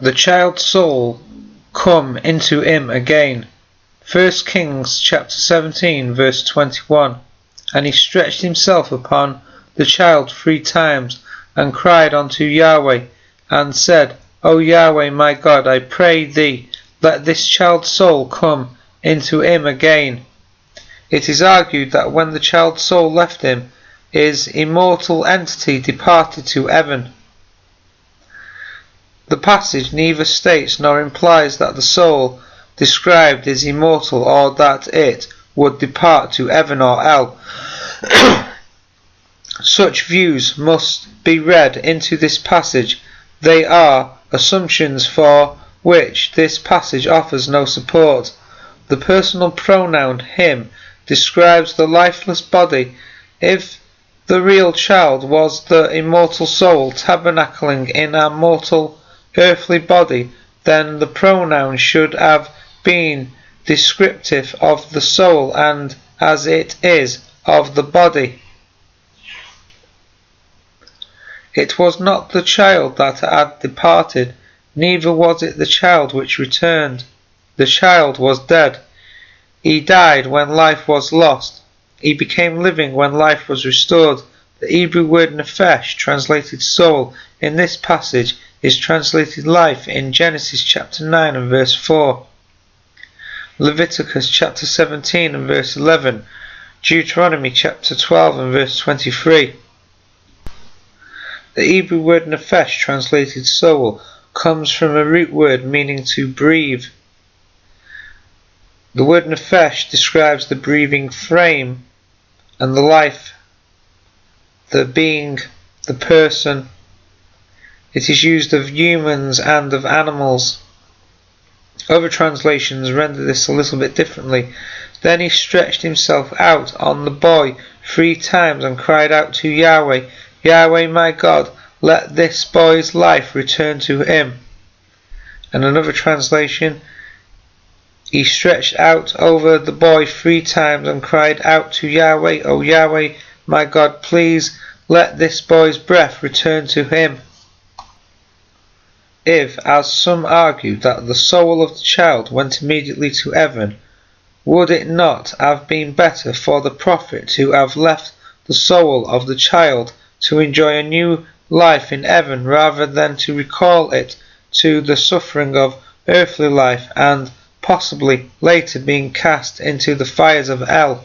the child's soul come into him again. 1 Kings chapter 17 verse 21. And he stretched himself upon the child 3 times, and cried unto Yahweh, and said, O Yahweh my God, I pray thee, let this child's soul come into him again. It is argued that when the child's soul left him, his immortal entity departed to heaven. The passage neither states nor implies that the soul described is immortal, or that it would depart to heaven or hell. Such views must be read into this passage. They are assumptions for which this passage offers no support. The personal pronoun him describes the lifeless body. If the real child was the immortal soul tabernacling in a mortal earthly body, then the pronoun should have been descriptive of the soul, and as it is, of the body. It was not the child that had departed, neither was it the child which returned. The child was dead. He died when life was lost. He became living when life was restored. The Hebrew word nephesh, translated soul, in this passage is translated life in Genesis chapter 9 and verse 4. Leviticus chapter 17 and verse 11. Deuteronomy chapter 12 and verse 23. The Hebrew word nephesh, translated soul, comes from a root word meaning to breathe. The word nephesh describes the breathing frame and the life, the being, the person. It is used of humans and of animals. Other translations render this a little bit differently. Then he stretched himself out on the boy 3 times and cried out to Yahweh, Yahweh my God, let this boy's life return to him. And another translation, he stretched out over the boy 3 times and cried out to Yahweh, O Yahweh my God, please let this boy's breath return to him. If, as some argue, that the soul of the child went immediately to heaven, would it not have been better for the prophet to have left the soul of the child to enjoy a new life in heaven, rather than to recall it to the suffering of earthly life and possibly later being cast into the fires of hell?